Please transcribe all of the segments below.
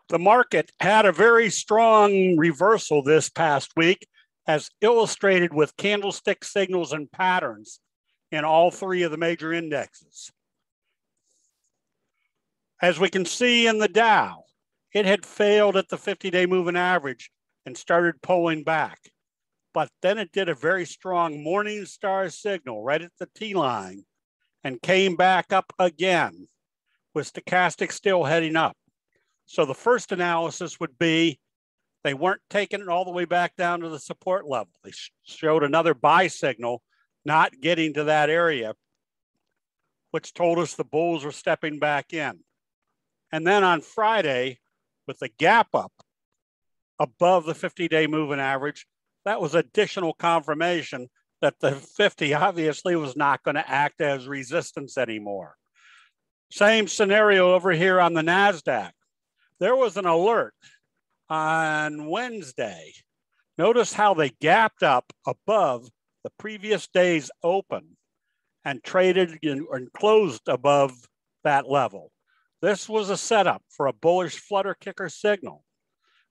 The market had a very strong reversal this past week, as illustrated with candlestick signals and patterns in all three of the major indexes. As we can see in the Dow, it had failed at the 50-day moving average and started pulling back. But then it did a very strong morning star signal right at the T-line and came back up again, with stochastic still heading up. So the first analysis would be they weren't taking it all the way back down to the support level. They showed another buy signal, not getting to that area, which told us the bulls were stepping back in. And then on Friday, with the gap up above the 50-day moving average, that was additional confirmation that the 50 obviously was not going to act as resistance anymore. Same scenario over here on the NASDAQ. There was an alert on Wednesday. Notice how they gapped up above the previous day's open and traded and closed above that level. This was a setup for a bullish flutter kicker signal,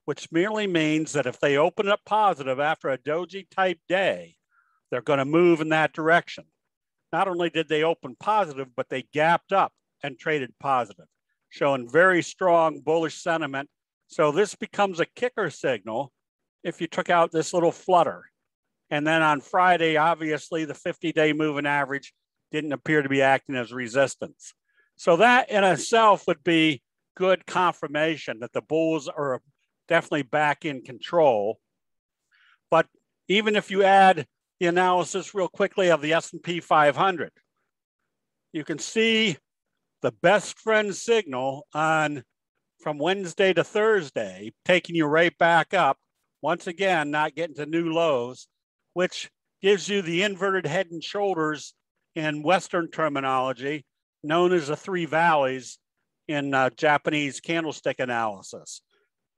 which merely means that if they open up positive after a Doji type day, they're going to move in that direction. Not only did they open positive, but they gapped up and traded positive, showing very strong bullish sentiment. So this becomes a kicker signal if you took out this little flutter. And then on Friday, obviously the 50-day moving average didn't appear to be acting as resistance. So that in itself would be good confirmation that the bulls are definitely back in control. But even if you add the analysis real quickly of the S&P 500, you can see the best friend signal on from Wednesday to Thursday, taking you right back up. Once again, not getting to new lows, which gives you the inverted head and shoulders in Western terminology, known as the three valleys in Japanese candlestick analysis.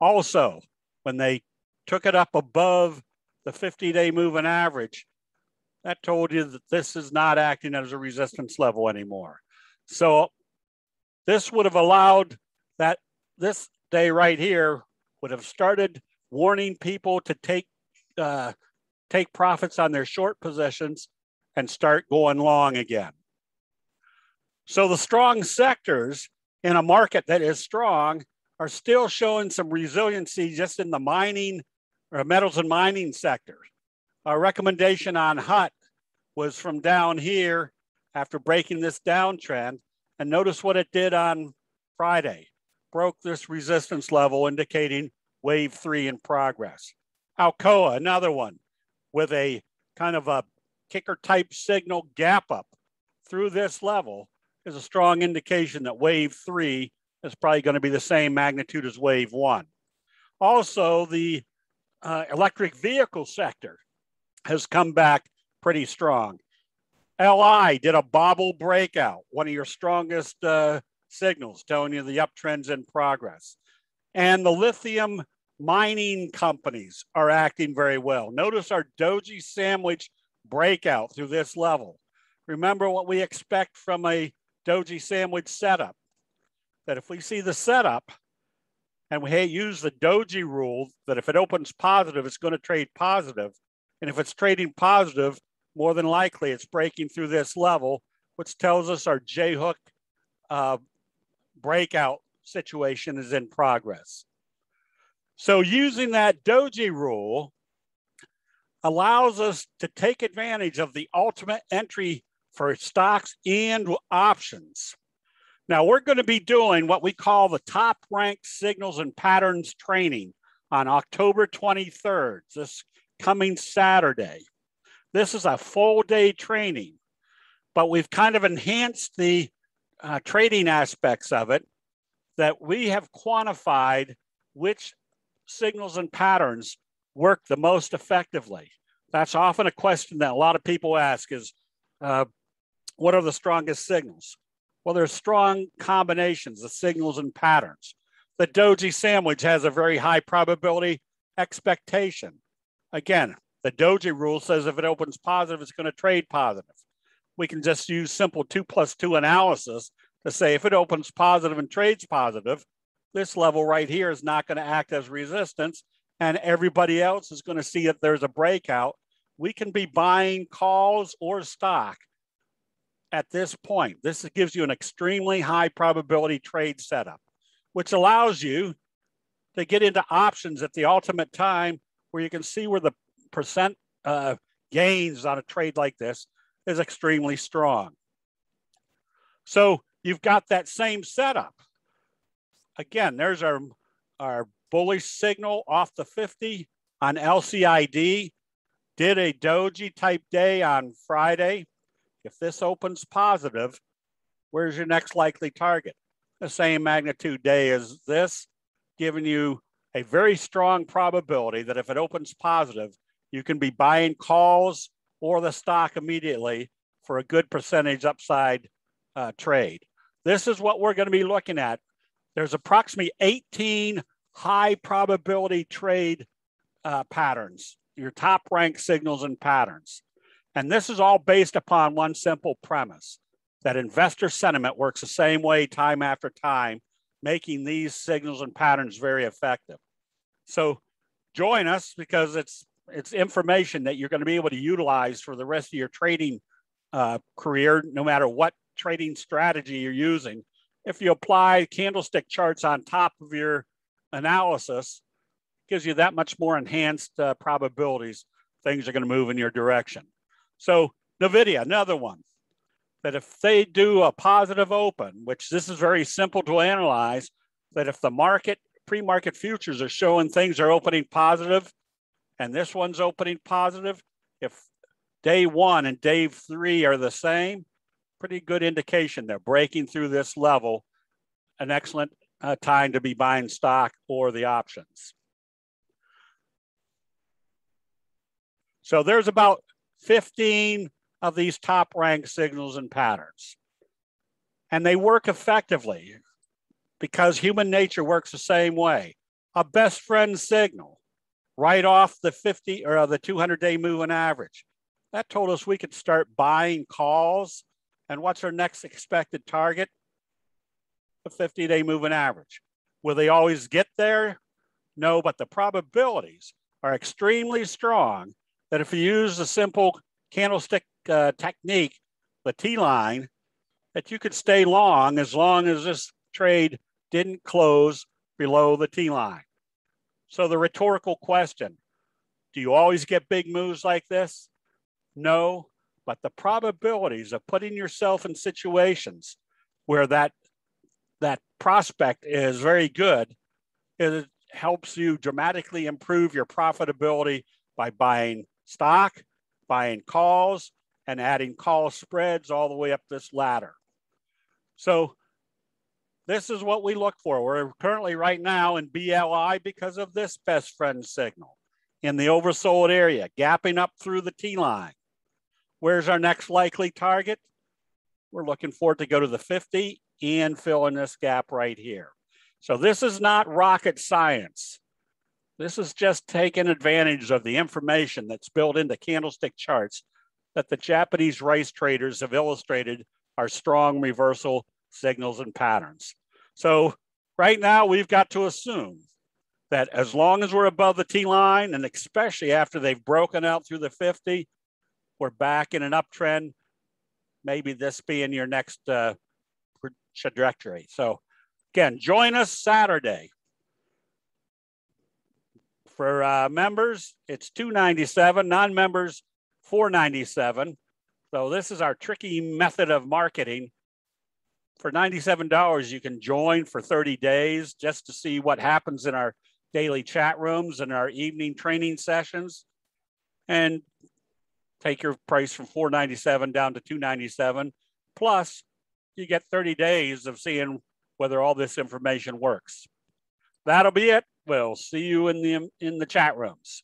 Also, when they took it up above the 50-day moving average, that told you that this is not acting as a resistance level anymore. So this would have allowed that this day right here would have started warning people to take profits on their short positions and start going long again. So the strong sectors in a market that is strong are still showing some resiliency just in the mining or metals and mining sector. Our recommendation on HUT was from down here after breaking this downtrend. And notice what it did on Friday. Broke this resistance level, indicating wave 3 in progress. Alcoa, another one with a kind of a kicker type signal gap up through this level is a strong indication that wave 3 is probably going to be the same magnitude as wave 1. Also, the electric vehicle sector has come back pretty strong. LI did a bobble breakout, one of your strongest signals telling you the uptrend's in progress. And the lithium mining companies are acting very well. Notice our Doji sandwich breakout through this level. Remember what we expect from a Doji sandwich setup, that if we see the setup and we use the Doji rule, that if it opens positive, it's going to trade positive. And if it's trading positive, more than likely it's breaking through this level, which tells us our J-hook breakout situation is in progress. So using that Doji rule allows us to take advantage of the ultimate entry for stocks and options. Now we're going to be doing what we call the top ranked signals and patterns training on October 23rd, this coming Saturday. This is a full day training, but we've kind of enhanced the trading aspects of it, that we have quantified which signals and patterns work the most effectively. That's often a question that a lot of people ask is, what are the strongest signals? Well, there's strong combinations of signals and patterns. The Doji sandwich has a very high probability expectation. Again, the Doji rule says if it opens positive, it's going to trade positive. We can just use simple 2 + 2 analysis to say if it opens positive and trades positive, this level right here is not going to act as resistance, and everybody else is going to see that there's a breakout. We can be buying calls or stock at this point. This gives you an extremely high probability trade setup, which allows you to get into options at the ultimate time where you can see where the percent gains on a trade like this is extremely strong. So you've got that same setup. Again, there's our bullish signal off the 50 on LCID. Did a Doji type day on Friday. If this opens positive, where's your next likely target? The same magnitude day as this, giving you a very strong probability that if it opens positive, you can be buying calls or the stock immediately for a good percentage upside trade. This is what we're going to be looking at. There's approximately 18 high probability trade patterns, your top ranked signals and patterns. And this is all based upon one simple premise, that investor sentiment works the same way time after time, making these signals and patterns very effective. So join us, because it's information that you're going to be able to utilize for the rest of your trading career, no matter what trading strategy you're using. If you apply candlestick charts on top of your analysis, it gives you that much more enhanced probabilities things are going to move in your direction. So NVIDIA, another one, that if they do a positive open, which this is very simple to analyze, that if the market, pre-market futures are showing things are opening positive, and this one's opening positive, if day one and day three are the same, pretty good indication they're breaking through this level, an excellent time to be buying stock or the options. So there's about 15 of these top ranked signals and patterns. And they work effectively because human nature works the same way. A best friend signal right off the 50 or the 200-day moving average. That told us we could start buying calls. And what's our next expected target? The 50-day moving average. Will they always get there? No, but the probabilities are extremely strong that if you use a simple candlestick technique, the T-line, that you could stay long as this trade didn't close below the T-line. So the rhetorical question, do you always get big moves like this? No, but the probabilities of putting yourself in situations where that prospect is very good, it helps you dramatically improve your profitability by buying stock, buying calls, and adding call spreads all the way up this ladder. So this is what we look for. We're currently right now in BLI because of this best friend signal in the oversold area, gapping up through the T-line. Where's our next likely target? We're looking for it to go to the 50 and fill in this gap right here. So this is not rocket science. This is just taking advantage of the information that's built into candlestick charts that the Japanese rice traders have illustrated are strong reversal signals and patterns. So right now we've got to assume that as long as we're above the T-line, and especially after they've broken out through the 50, we're back in an uptrend, maybe this being your next trajectory. So again, join us Saturday. For members, it's $297, non-members, $497. So this is our tricky method of marketing. For $97, you can join for 30 days just to see what happens in our daily chat rooms and our evening training sessions, and take your price from $497 down to $297. Plus, you get 30 days of seeing whether all this information works. That'll be it. We'll see you in the chat rooms.